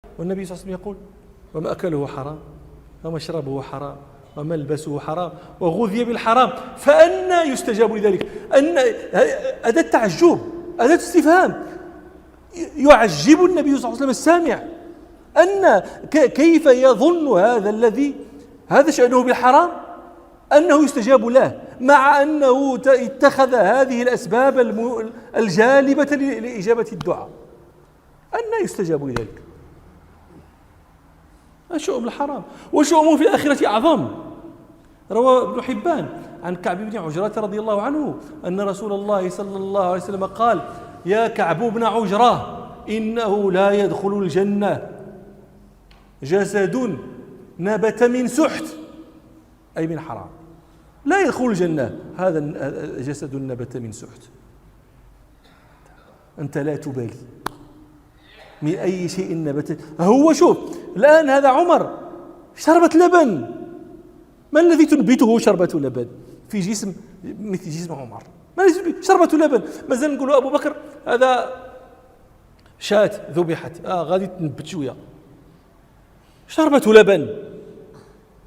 والنبي صلى الله عليه وسلم يقول ومأكله حرام ومشربه حرام وملبسه حرام وغذي بالحرام فأنى يستجاب لذلك. أن أداة تعجب، أداة استفهام، يعجب النبي صلى الله عليه وسلم السامع أن كيف يظن هذا الذي هذا شأنه بالحرام أنه يستجاب له، مع أنه اتخذ هذه الأسباب الجالبة لإجابة الدعاء. أن يستجاب لذلك؟ الشؤم الحرام وشؤمه في الآخرة أعظم. روى ابن حبان عن كعب بن عجرة رضي الله عنه أن رسول الله صلى الله عليه وسلم قال يا كعب بن عجرة إنه لا يدخل الجنة جسد نبت من سحت، أي من حرام، لا يدخل الجنة هذا جسد نبت من سحت. أنت لا تبالي من أي شيء نبت. هو شوف الآن هذا عمر شربت لبن، ما الذي تنبته شربة لبن في جسم مثل جسم عمر؟ ما الذي شربة لبن؟ مازال نقولوا أبو بكر هذا شاة ذبحت غادي تنبت شوية، شربة لبن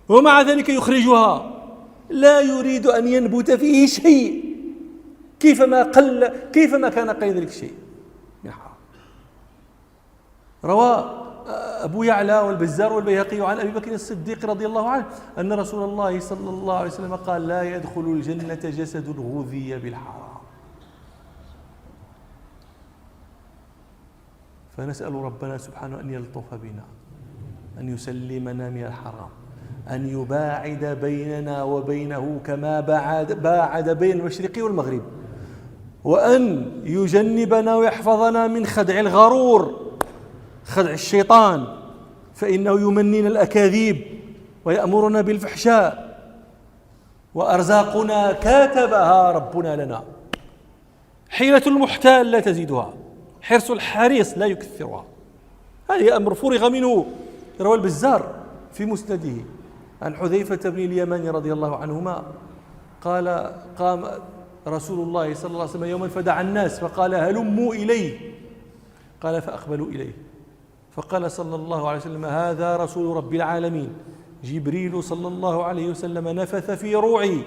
ومع ذلك يخرجها، لا يريد أن ينبت فيه شيء كيفما كان قيد ذلك الشيء من حرام. روى أبو يعلى والبزار والبيهقي عن أبي بكر الصديق رضي الله عنه أن رسول الله صلى الله عليه وسلم قال لا يدخل الجنة جسد غذي بالحرام. فنسأل ربنا سبحانه أن يلطف بنا، أن يسلمنا من الحرام، أن يباعد بيننا وبينه كما باعد بين المشرق والمغرب، وأن يجنبنا ويحفظنا من خدع الغرور، خدع الشيطان، فإنه يمنينا الأكاذيب ويأمرنا بالفحشاء، وأرزاقنا كاتبها ربنا لنا، حيلة المحتال لا تزيدها، حرص الحريص لا يكثرها. هذا أمر فرغ منه. روى البزار في مسنده عن حذيفة بن اليمان رضي الله عنهما قال قام رسول الله صلى الله عليه وسلم يوما فدعا الناس فقال هلموا إليه، قال فأقبلوا إليه، فقال صلى الله عليه وسلم هذا رسول رب العالمين جبريل صلى الله عليه وسلم نفث في روعي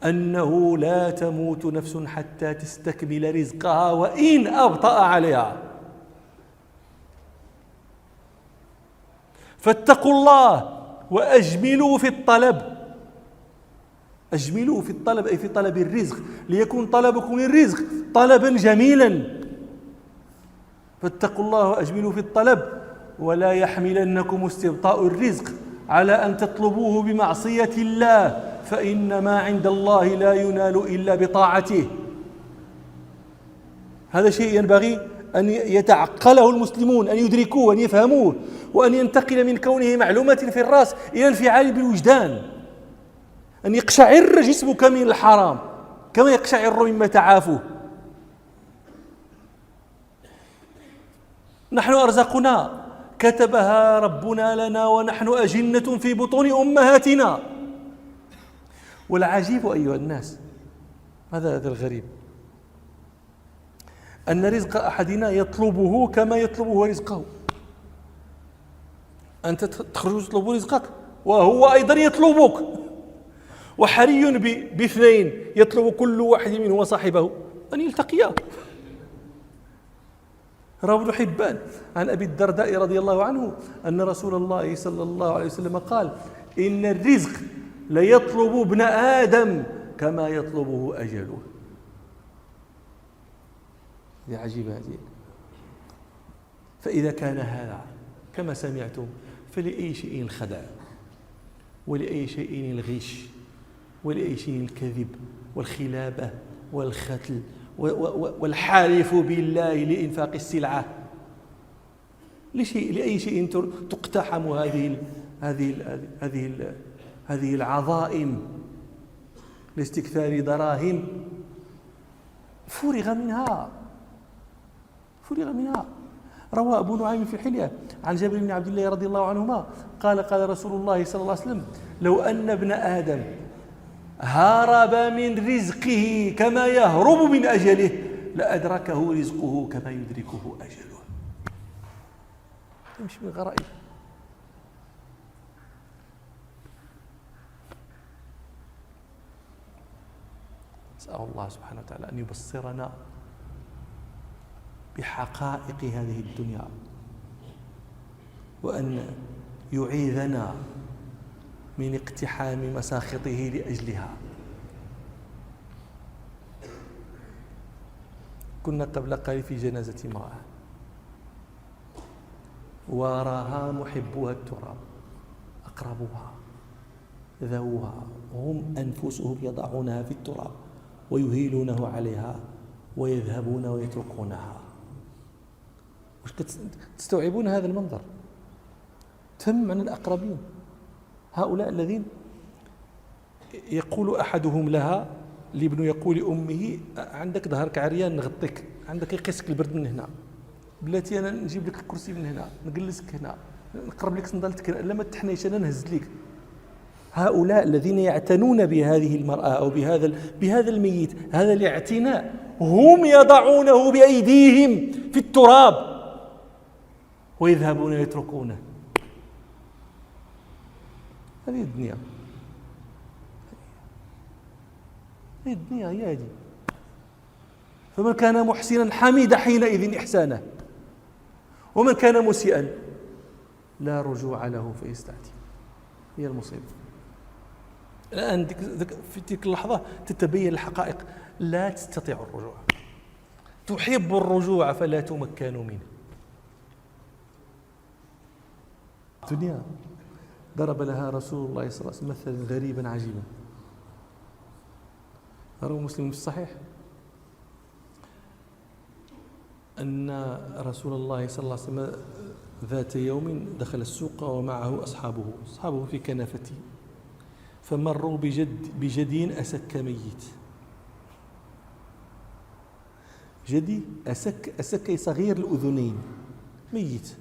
أنه لا تموت نفس حتى تستكمل رزقها وإن أبطأ عليها، فاتقوا الله وأجملوا في الطلب. أجملوا في الطلب أي في طلب الرزق، ليكون طلبكم الرزق طلبا جميلا. فاتقوا الله وأجملوا في الطلب ولا يحملنكم استبطاء الرزق على أن تطلبوه بمعصية الله، فإن ما عند الله لا ينال إلا بطاعته. هذا شيء ينبغي أن يتعقله المسلمون، أن يدركوه وأن يفهموه، وأن ينتقل من كونه معلومة في الرأس إلى انفعال بالوجدان، أن يقشعر جسمك من الحرام كما يقشعر مما تعافه. نحن أرزقنا كتبها ربنا لنا ونحن أجنة في بطون أمهاتنا. والعجيب أيها الناس، هذا الغريب، أن رزق أحدنا يطلبه كما يطلبه رزقه. أنت تخرج تطلب رزقك وهو أيضا يطلبك، وحري باثنين يطلب كل واحد منهما صاحبه أن يلتقيا. روى ابن حبان عن أبي الدرداء رضي الله عنه أن رسول الله صلى الله عليه وسلم قال إن الرزق ليطلب ابن آدم كما يطلبه أجله. هذه عجيبة هذه. فإذا كان هذا كما سمعتم فلأي شيء الخدع، ولأي شيء الغش، ولأي شيء الكذب والخلابة والختل والحالف بالله لإنفاق السلعة، لأي شيء تقتحم هذه العظائم لاستكثار دراهم. فرغ منها. روى أبو نعيم في الحلية عن جابر بن عبد الله رضي الله عنهما قال رسول الله صلى الله عليه وسلم لو أن ابن آدم هرب من رزقه كما يهرب من أجله لأدركه رزقه كما يدركه أجله. يمشي من غرائب. نسأل الله سبحانه وتعالى أن يبصرنا بحقائق هذه الدنيا، وأن يعيذنا من اقتحام مساخطه لأجلها. كنا قبل قليل في جنازة امرأة وراها محبوها التراب، أقربوها ذووها، هم أنفسهم يضعونها في التراب ويهيلونه عليها ويذهبون ويتركونها. وش تستوعبون هذا المنظر؟ تم عن الأقربين، هؤلاء الذين يقول أحدهم لها، الابن يقول لأمه: عندك ظهرك عريان نغطيك، عندك يقيسك البرد من هنا، بلاتي أنا نجيب لك الكرسي من هنا، نجلسك هنا، نقرب لك صندالتك، لا ما تحنيش أنا نهز لك. هؤلاء الذين يعتنون بهذه المرأة أو بهذا الميت، هذا الاعتناء، هم يضعونه بأيديهم في التراب ويذهبون يتركونه. هذه الدنيا، هذه الدنيا هي هذه. فمن كان محسنا حمد حينئذ إحسانه، ومن كان مسيئا لا رجوع له فيستعتب. هي المصيبة. الآن في تلك اللحظة تتبين الحقائق، لا تستطيع الرجوع، تحب الرجوع فلا تمكن منه. الدنيا ضرب لها رسول الله صلى الله عليه وسلم مثلا غريبا عجيبا، رواه مسلم في الصحيح أن رسول الله صلى الله عليه وسلم ذات يوم دخل السوق ومعه أصحابه في كنافته، فمروا بجدي أسك ميت. جدي أسك صغير الأذنين ميت.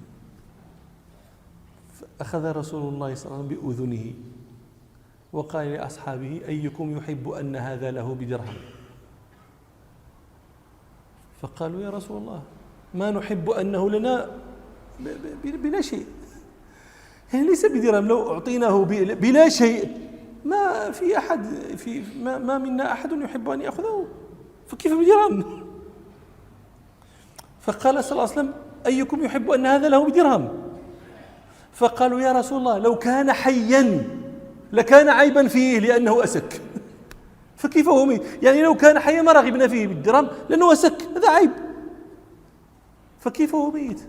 فأخذ رسول الله صلى الله عليه وسلم بأذنه وقال لأصحابه: أيكم يحب أن هذا له بدرهم؟ فقالوا: يا رسول الله ما نحب أنه لنا بلا شيء، يعني ليس بدرهم، لو أعطيناه بلا شيء ما في أحد ما منا أحد يحب أن يأخذه، فكيف بدرهم؟ فقال صلى الله عليه وسلم: أيكم يحب أن هذا له بدرهم؟ فقالوا: يا رسول الله لو كان حيا لكان عيبا فيه لأنه أسك. فكيف هو ميت؟ يعني لو كان حيا ما رغبنا فيه بالدرهم لأنه أسك، هذا عيب، فكيف هو ميت؟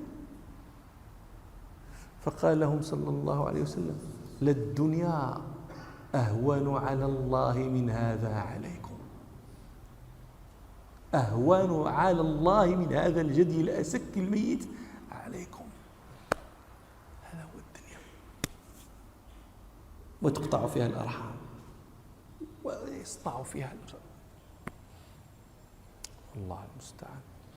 فقال لهم صلى الله عليه وسلم: للدنيا أهون على الله من هذا عليكم، أهون على الله من هذا الجدي الأسك الميت عليكم. هذا هو الدنيا، وتقطع فيها الأرحام ويصنع فيها الله المستعان.